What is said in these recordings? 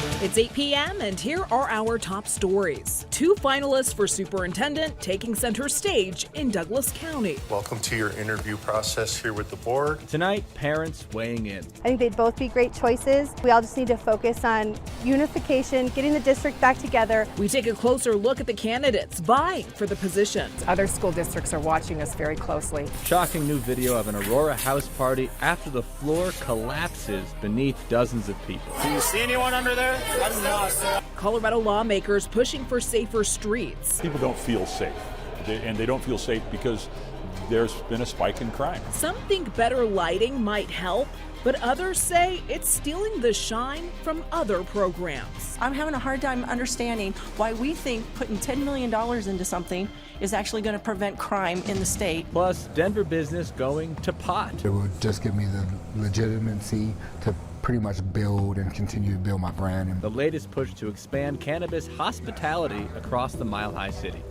It's 8 p.m. and here are our top stories. 2 finalists for superintendent taking center stage in Douglas County. Welcome to your interview process here with the board. Tonight, parents weighing in. I think they'd both be great choices. We all just need to focus on unification, getting the district back together. We take a closer look at the candidates vying for the positions. Other school districts are watching us very closely. Shocking new video of an Aurora house party after the floor collapses beneath dozens of people. Do you see anyone under there? I'm not, sir. Colorado lawmakers pushing for safer streets. People don't feel safe, and they don't feel safe because there's been a spike in crime. Some think better lighting might help, but others say it's stealing the shine from other programs. I'm having a hard time understanding why we think putting $10 million into something is actually going to prevent crime in the state. Plus, Denver business going to pot. It will just give me the legitimacy to pretty much build and continue to build my brand. The latest push to expand cannabis hospitality across the Mile High City.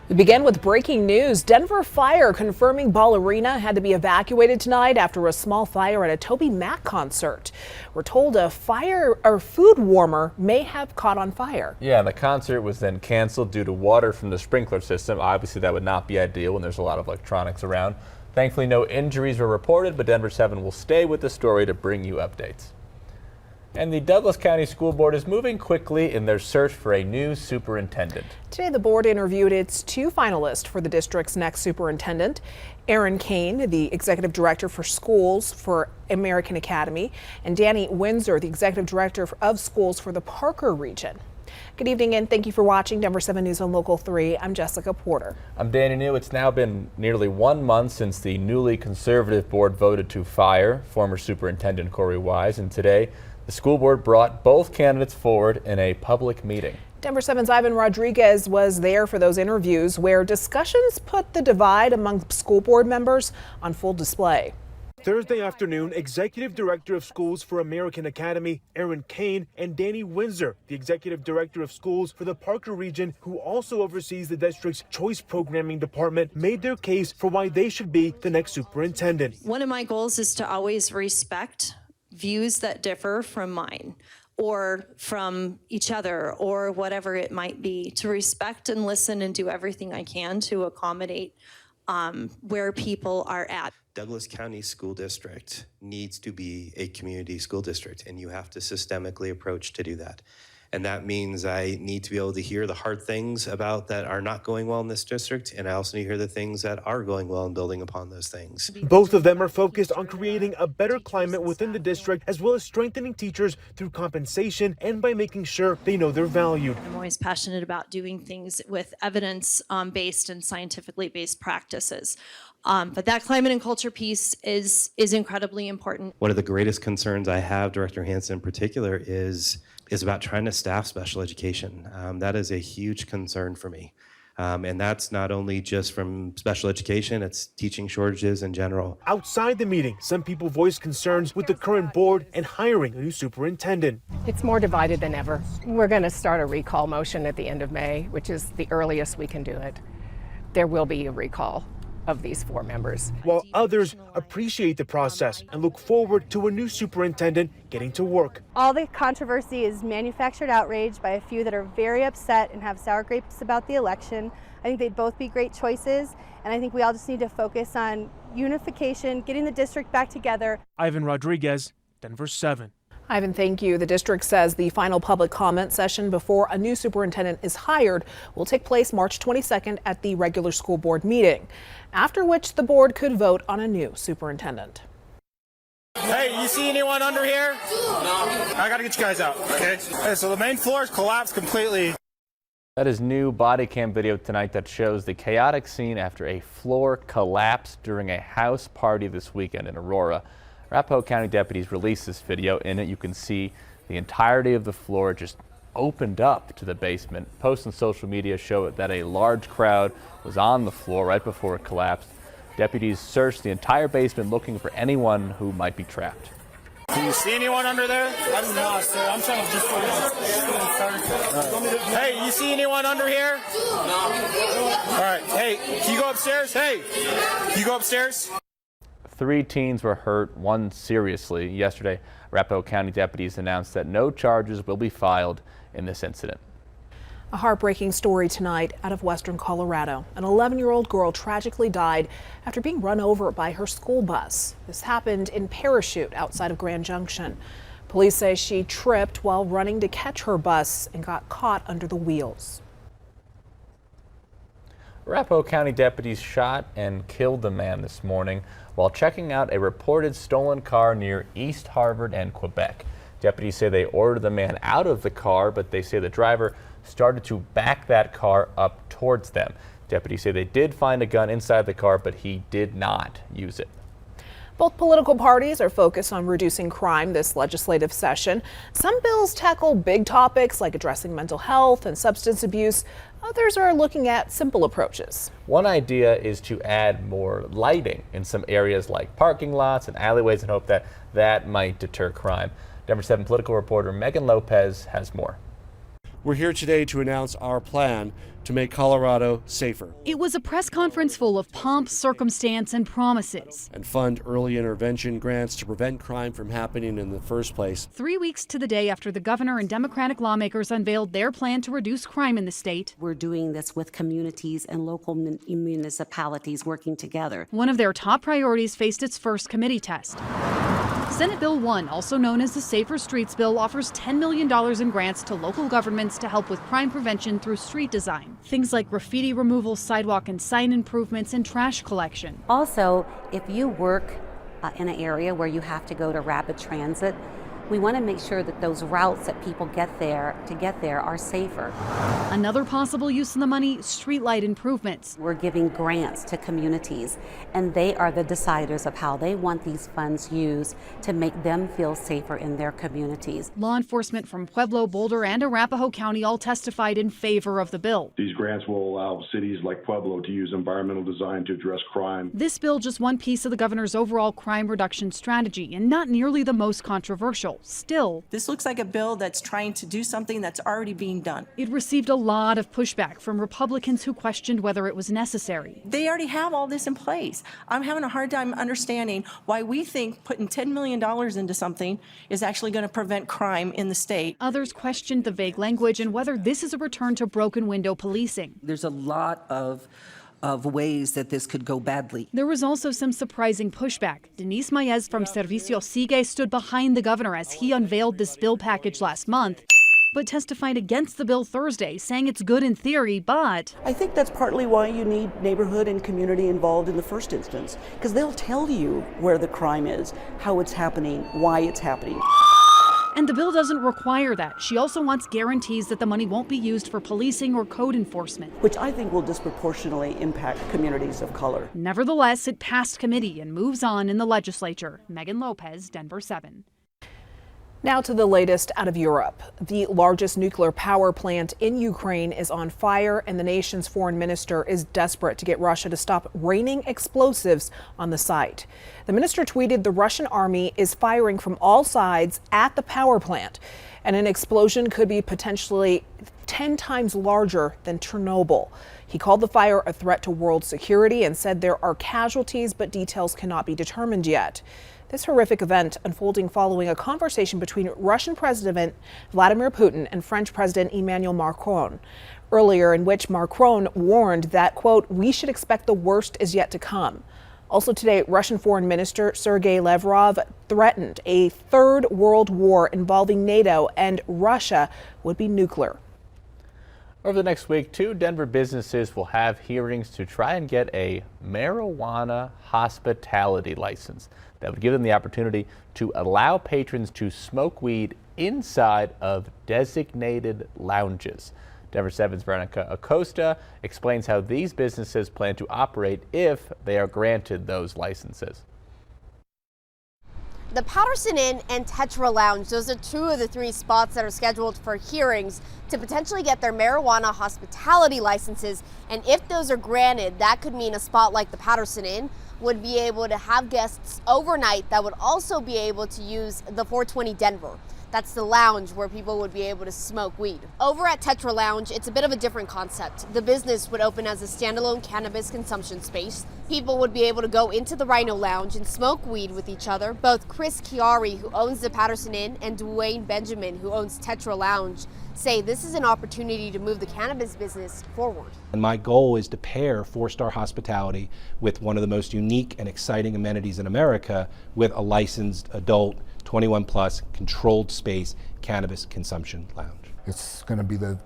We begin with breaking news. Denver Fire confirming Ball Arena had to be evacuated tonight after a small fire at a Toby Mac concert. We're told a food warmer may have caught on fire. Yeah, and the concert was then canceled due to water from the sprinkler system. Obviously, that would not be ideal when there's a lot of electronics around. Thankfully, no injuries were reported, but Denver 7 will stay with the story to bring you updates. And the Douglas County School Board is moving quickly in their search for a new superintendent. Today, the board interviewed its 2 finalists for the district's next superintendent. Aaron Kane, the executive director for schools for American Academy, and Danny Windsor, the executive director of schools for the Parker region. Good evening and thank you for watching Denver 7 News on Local 3. I'm Jessica Porter. I'm Danny New. It's now been nearly 1 month since the newly conservative board voted to fire former superintendent Corey Wise, and today the school board brought both candidates forward in a public meeting. Denver 7's Ivan Rodriguez was there for those interviews where discussions put the divide among school board members on full display. Thursday afternoon, Executive Director of Schools for American Academy, Aaron Kane, and Danny Windsor, the Executive Director of Schools for the Parker region, who also oversees the district's choice programming department, made their case for why they should be the next superintendent. One of my goals is to always respect views that differ from mine or from each other or whatever it might be, to respect and listen and do everything I can to accommodate where people are at. Douglas County School District needs to be a community school district, and you have to systemically approach to do that. And that means I need to be able to hear the hard things about that are not going well in this district, and I also need to hear the things that are going well and building upon those things. Both of them are focused on creating a better climate within the district, as well as strengthening teachers through compensation and by making sure they know they're valued. I'm always passionate about doing things with evidence-based and scientifically based practices. But that climate and culture piece is incredibly important. One of the greatest concerns I have, Director Hansen in particular, is about trying to staff special education. That is a huge concern for me. And that's not only just from special education, it's teaching shortages in general. Outside the meeting, some people voiced concerns with the current board and hiring a new superintendent. It's more divided than ever. We're going to start a recall motion at the end of May, which is the earliest we can do it. There will be a recall of these 4 members. While others appreciate the process and look forward to a new superintendent getting to work. All the controversy is manufactured outrage by a few that are very upset and have sour grapes about the election. I think they'd both be great choices, and I think we all just need to focus on unification, getting the district back together. Ivan Rodriguez, Denver 7. Ivan, thank you. The district says the final public comment session before a new superintendent is hired will take place March 22nd at the regular school board meeting, after which the board could vote on a new superintendent. Hey, you see anyone under here? No. I gotta get you guys out, okay? Hey, so the main floor is collapsed completely. That is new body cam video tonight that shows the chaotic scene after a floor collapsed during a house party this weekend in Aurora. Arapahoe County deputies released this video. In it, you can see the entirety of the floor just opened up to the basement. Posts on social media show that a large crowd was on the floor right before it collapsed. Deputies searched the entire basement looking for anyone who might be trapped. Do you see anyone under there? I'm not, sir. I'm trying to just Hey, you see anyone under here? No. All right. Hey, can you go upstairs? Hey, can you go upstairs? 3 teens were hurt, 1 seriously. Yesterday, Arapahoe County deputies announced that no charges will be filed in this incident. A heartbreaking story tonight out of western Colorado. An 11-year-old girl tragically died after being run over by her school bus. This happened in Parachute outside of Grand Junction. Police say she tripped while running to catch her bus and got caught under the wheels. Arapahoe County deputies shot and killed a man this morning while checking out a reported stolen car near East Harvard and Quebec. Deputies say they ordered the man out of the car, but they say the driver started to back that car up towards them. Deputies say they did find a gun inside the car, but he did not use it. Both political parties are focused on reducing crime this legislative session. Some bills tackle big topics like addressing mental health and substance abuse. Others are looking at simple approaches. One idea is to add more lighting in some areas like parking lots and alleyways and hope that that might deter crime. Denver 7 political reporter Megan Lopez has more. We're here today to announce our plan to make Colorado safer. It was a press conference full of pomp, circumstance, and promises. And fund early intervention grants to prevent crime from happening in the first place. 3 weeks to the day after the governor and Democratic lawmakers unveiled their plan to reduce crime in the state. We're doing this with communities and local municipalities working together. One of their top priorities faced its first committee test. Senate Bill 1, also known as the Safer Streets Bill, offers $10 million in grants to local governments to help with crime prevention through street design. Things like graffiti removal, sidewalk and sign improvements, and trash collection. Also, if you work in an area where you have to go to rapid transit, we want to make sure that those routes that people get there are safer. Another possible use of the money, streetlight improvements. We're giving grants to communities, and they are the deciders of how they want these funds used to make them feel safer in their communities. Law enforcement from Pueblo, Boulder, and Arapahoe County all testified in favor of the bill. These grants will allow cities like Pueblo to use environmental design to address crime. This bill just one piece of the governor's overall crime reduction strategy, and not nearly the most controversial. Still, this looks like a bill that's trying to do something that's already being done. It received a lot of pushback from Republicans who questioned whether it was necessary. They already have all this in place. I'm having a hard time understanding why we think putting $10 million into something is actually going to prevent crime in the state. Others questioned the vague language and whether this is a return to broken window policing. There's a lot of ways that this could go badly. There was also some surprising pushback. Denise Maez from Servicio Sigue stood behind the governor as he unveiled this bill package last month, but testified against the bill Thursday, saying it's good in theory, but I think that's partly why you need neighborhood and community involved in the first instance, because they'll tell you where the crime is, how it's happening, why it's happening. And the bill doesn't require that. She also wants guarantees that the money won't be used for policing or code enforcement, which I think will disproportionately impact communities of color. Nevertheless, it passed committee and moves on in the legislature. Megan Lopez, Denver 7. Now to the latest out of Europe. The largest nuclear power plant in Ukraine is on fire, and the nation's foreign minister is desperate to get Russia to stop raining explosives on the site. The minister tweeted the Russian army is firing from all sides at the power plant, and an explosion could be potentially 10 times larger than Chernobyl. He called the fire a threat to world security and said there are casualties, but details cannot be determined yet. This horrific event unfolding following a conversation between Russian President Vladimir Putin and French President Emmanuel Macron earlier, in which Macron warned that, quote, we should expect the worst is yet to come. Also today, Russian Foreign Minister Sergei Lavrov threatened a third world war involving NATO and Russia would be nuclear. Over the next week, 2 Denver businesses will have hearings to try and get a marijuana hospitality license that would give them the opportunity to allow patrons to smoke weed inside of designated lounges. Denver 7's Veronica Acosta explains how these businesses plan to operate if they are granted those licenses. The Patterson Inn and Tetra Lounge, those are 2 of the 3 spots that are scheduled for hearings to potentially get their marijuana hospitality licenses. And if those are granted, that could mean a spot like the Patterson Inn would be able to have guests overnight that would also be able to use the 420 Denver. That's the lounge where people would be able to smoke weed. Over at Tetra Lounge, it's a bit of a different concept. The business would open as a standalone cannabis consumption space. People would be able to go into the Rhino Lounge and smoke weed with each other. Both Chris Chiari, who owns the Patterson Inn, and Dwayne Benjamin, who owns Tetra Lounge, say this is an opportunity to move the cannabis business forward. And my goal is to pair 4-star hospitality with one of the most unique and exciting amenities in America with a licensed adult 21 plus controlled space cannabis consumption lounge. It's going to be the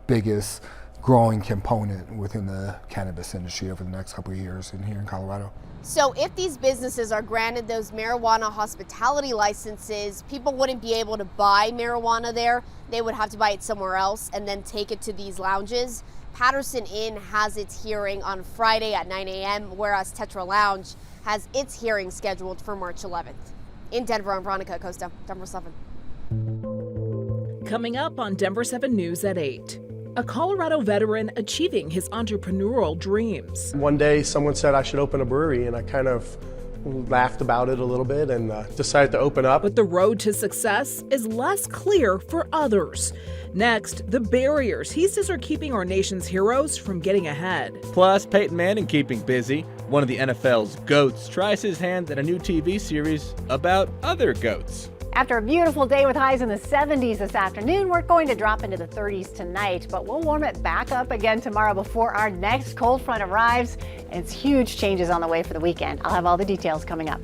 biggest growing component within the cannabis industry over the next couple of years here in Colorado. So if these businesses are granted those marijuana hospitality licenses, people wouldn't be able to buy marijuana there. They would have to buy it somewhere else and then take it to these lounges. Patterson Inn has its hearing on Friday at 9 a.m., whereas Tetra Lounge has its hearing scheduled for March 11th. In Denver, I'm Veronica Acosta, Denver 7. Coming up on Denver 7 News at 8. A Colorado veteran achieving his entrepreneurial dreams. One day someone said I should open a brewery, and I kind of laughed about it a little bit and decided to open up. But the road to success is less clear for others. Next, the barriers he says are keeping our nation's heroes from getting ahead. Plus, Peyton Manning keeping busy. One of the NFL's GOATs tries his hand at a new TV series about other GOATs. After a beautiful day with highs in the 70s this afternoon, we're going to drop into the 30s tonight, but we'll warm it back up again tomorrow before our next cold front arrives. And it's huge changes on the way for the weekend. I'll have all the details coming up.